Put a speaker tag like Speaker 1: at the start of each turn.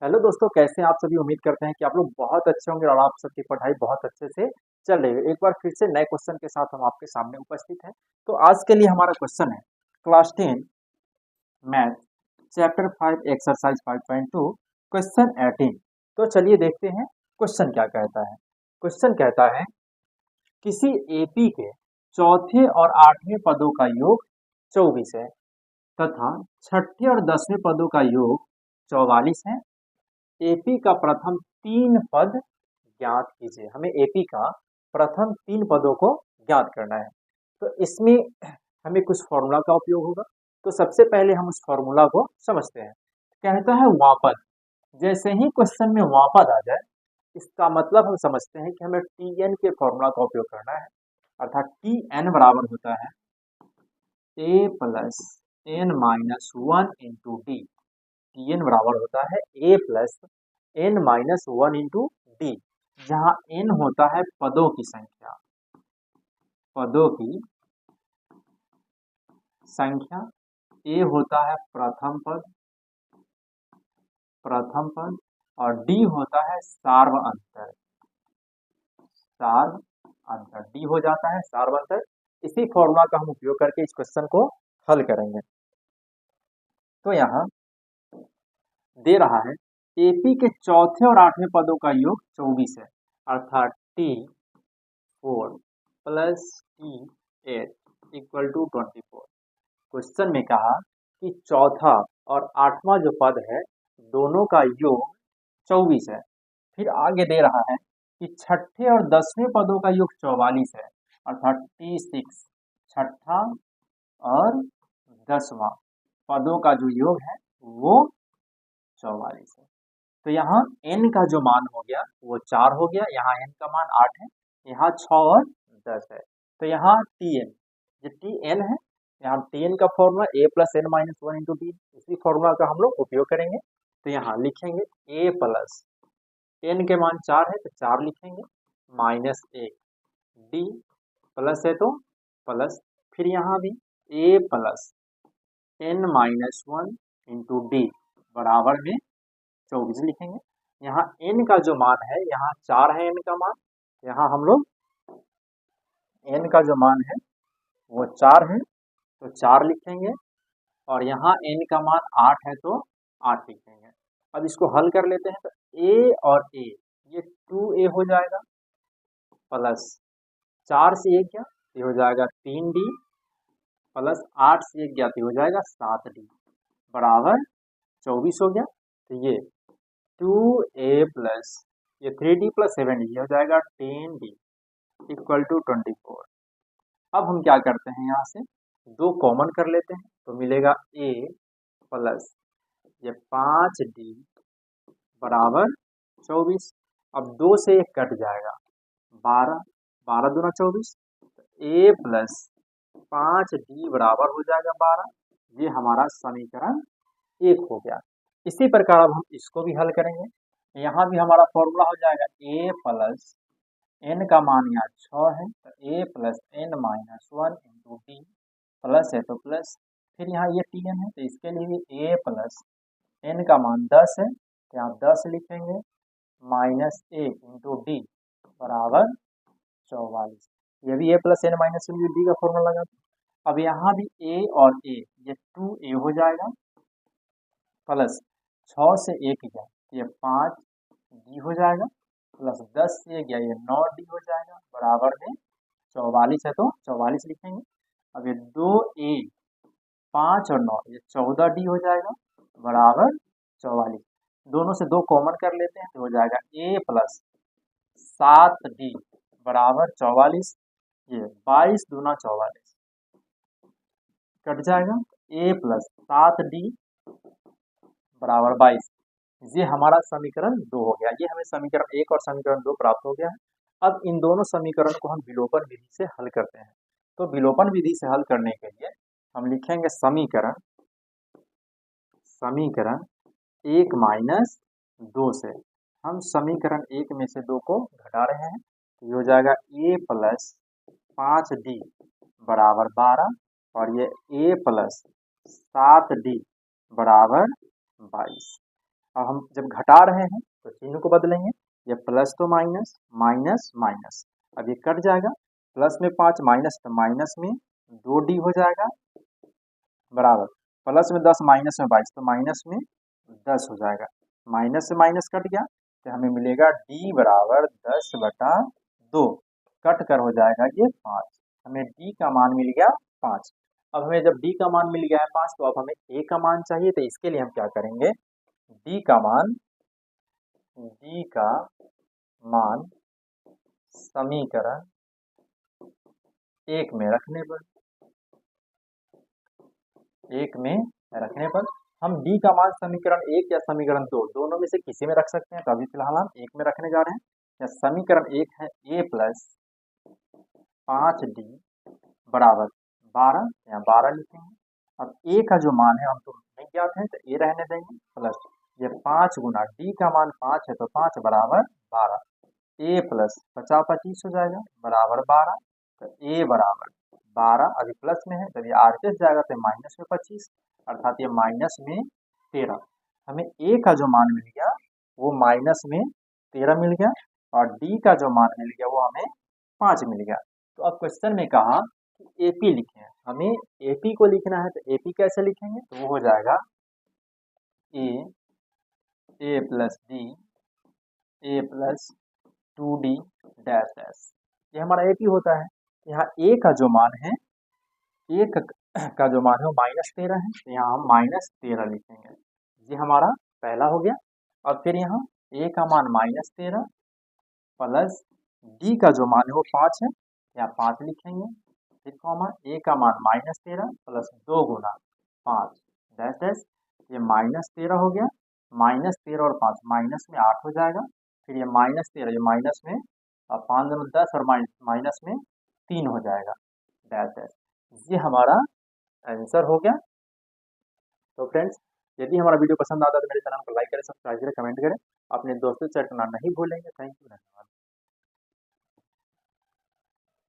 Speaker 1: Hello दोस्तों, कैसे हैं आप सभी। उम्मीद करते हैं कि आप लोग बहुत अच्छे होंगे और आप सबकी पढ़ाई बहुत अच्छे से चल रही है। एक बार फिर से नए क्वेश्चन के साथ हम आपके सामने उपस्थित हैं। तो आज के लिए हमारा क्वेश्चन है class 10 math chapter 5 exercise 5.2 question 18। तो चलिए देखते हैं क्वेश्चन क्या कहता है। क्वेश्चन कहता है किसी एपी के चौथे और आठवें पदों का योग 24 है तथा छठे और 10वें पदों का योग 44 है। एपी का प्रथम तीन पद ज्ञात कीजिए। हमें एपी का प्रथम तीन पदों को ज्ञात करना है। तो इसमें हमें कुछ फॉर्मूला का उपयोग होगा। तो सबसे पहले हम उस फॉर्मूला को समझते हैं। कहता है वापद। जैसे ही क्वेश्चन में वापद आ जाए, इसका मतलब हम समझते हैं कि हमें टी एन के फॉर्मूला का उपयोग करना है। अर्थात टी एन बराबर होता है A plus N minus one into D. T N बराबर होता है A plus N minus one into D, जहां एन होता है पदों की संख्या। पदों की संख्या। ए होता है प्रथम पद। प्रथम पद। और डी होता है सार्व अंतर। सार्व अंतर डी हो जाता है सार्व अंतर। इसी फॉर्मूला का हम उपयोग करके इस क्वेश्चन को हल करेंगे। तो यहाँ दे रहा है एपी के चौथे और आठवें पदों का योग 24 है। अर्थात t 4 plus t 8 equal to 24। Question में कहा कि चौथा और आठवां जो पद है दोनों का योग 24 है। फिर आगे दे रहा है कि छठे और 10वें पदों का योग 44 है। अर्थात T6 छठा और 10वां पदों का जो योग है वो 44 है। तो यहाँ n का जो मान हो गया वो 4 हो गया। यहाँ n का मान 8 है। यहाँ 6 और 10 है। तो यहाँ Tn, जो Tn है, यहाँ Tn का formula a plus N minus one into d. इसी फॉर्मूला का हम लोग उपयोग करेंगे। तो यहाँ लिखेंगे a प्लस एन के मान 4 है तो 4 लिखेंगे माइनस 1 डी प्लस है तो प्लस। फिर यहाँ भी a plus N minus one into d बराबर में 24 लिखेंगे। यहाँ n का जो मान है, यहाँ 4 है n का मान, यहाँ हम लोग n का जो मान है वो 4 है तो 4 लिखेंगे। और यहाँ n का मान 8 है तो 8 लिखेंगे। अब इसको हल कर लेते हैं। तो a और a ये 2a हो जाएगा प्लस 4 से 1 गया ये हो जाएगा 3d प्लस 8 से 1 गया तो हो जाएगा 7d बराबर 24 हो गया। तो ये 2a प्लस ये 3d प्लस 7d हो जाएगा 10d इक्वल टू 24। अब हम क्या करते हैं, यहाँ से दो कॉमन कर लेते हैं तो मिलेगा a प्लस ये 5d बराबर 24। अब 2 से 1 कट जाएगा 12, 12 दूना 24। a प्लस 5d बराबर हो जाएगा 12। ये हमारा समीकरण 1 हो गया। इसी प्रकार अब हम इसको भी हल करेंगे। यहाँ भी हमारा फॉर्मूला हो जाएगा a प्लस एन का मान यहाँ 6 है तो a plus N minus one into d plus है तो प्लस। फिर यहाँ ये टी एन है तो इसके लिए भी a प्लस एन का मान 10 है तो यहाँ 10 लिखेंगे माइनस 1 इंटू डी बराबर 44। ये भी a plus N minus one d का फॉर्मूला लगा। अब यहाँ भी a और a ये 2a हो जाएगा प्लस 6 से 1 गया ये 5d हो जाएगा प्लस 10 से गया ये 9d हो जाएगा बराबर में 44 है तो 44 लिखेंगे। अब ये 2a 5 और 9 ये 14d हो जाएगा बराबर 44। दोनों से दो कॉमन कर लेते हैं तो हो जाएगा a प्लस 7d बराबर 44। ये 22 दूना 44 कट जाएगा a प्लस 7d बराबर 22। ये हमारा समीकरण 2 हो गया। ये हमें समीकरण 1 और समीकरण 2 प्राप्त हो गया है। अब इन दोनों समीकरण को हम विलोपन विधि से हल करते हैं। तो विलोपन विधि से हल करने के लिए हम लिखेंगे समीकरण समीकरण 1 माइनस 2 से हम समीकरण 1 में से 2 को घटा रहे हैं तो ये हो जाएगा a प्लस 5d बराबर 12 और ये a प्लस 7d बराबर 22। अब हम जब घटा रहे हैं तो चिन्ह को बदलेंगे, ये प्लस तो माइनस, माइनस माइनस, अब ये कट जाएगा, प्लस में 5 माइनस तो माइनस में 2d हो जाएगा, बराबर प्लस में 10 माइनस में 22 तो माइनस में 10 हो जाएगा, माइनस से माइनस कट गया तो हमें मिलेगा d बराबर 10/2, कट कर हो जाएगा ये 5, हमें d का मान मिल गया 5। अब हमें जब d का मान मिल गया है 5 तो अब हमें a का मान चाहिए, तो इसके लिए हम क्या करेंगे, d का मान समीकरण 1 में रखने पर हम d का मान समीकरण 1 या समीकरण 2 दोनों में से किसी में रख सकते हैं, तो अभी फिलहाल हम 1 में रखने जा रहे हैं। या समीकरण 1 है a प्लस 5d बराबर 12, या 12 लिखेंगे। अब a का जो मान है हम तो नहीं ज्ञात है तो a रहने देंगे, प्लस ये 5 गुना d का मान 5 है तो 5 बराबर 12, a प्लस 50 25 हो जाएगा बराबर 12, तो a बराबर 12 अभी प्लस में है, जब ये आरकेस जाएगा तो माइनस में 25 अर्थात ये माइनस में 13। हमें a का जो मान मिल गया वो माइनस में 13 मिल गया, और d का जो मान मिल गया वो हमें 5 मिल गया। तो अब क्वेश्चन में कहा कि AP लिखे हैं, हमें AP को लिखना है, तो AP कैसे लिखेंगे, तो वो हो जाएगा a plus d a plus 2d dash dash, ये हमारा AP होता है। यहाँ a का जो मान है, a का जो मान है वो -13 है, तो यहाँ हम -13 लिखेंगे, ये हमारा पहला हो गया। और फिर यहाँ a का मान -13 प्लस d का जो मान है वो 5 है, यहाँ 5 लिखेंगे, फिर कॉमा a का मान -13 प्लस 2 गुना 5 डैश डैश, ये -13 हो गया, -13 और 5 माइनस में 8 हो जाएगा, फिर ये -13 ये माइनस में 5 दूनी 10 और माइनस में 3 हो जाएगा डैश डैश, ये हमारा आंसर हो गया। तो फ्रेंड्स, यदि हमारा वीडियो पसंद आता है तो मेरे चैनल को लाइक करें, सब्सक्राइब करें, कमेंट करें, अपने दोस्तों से शेयर करना नहीं भूलेंगे। थैंक यू, धन्यवाद।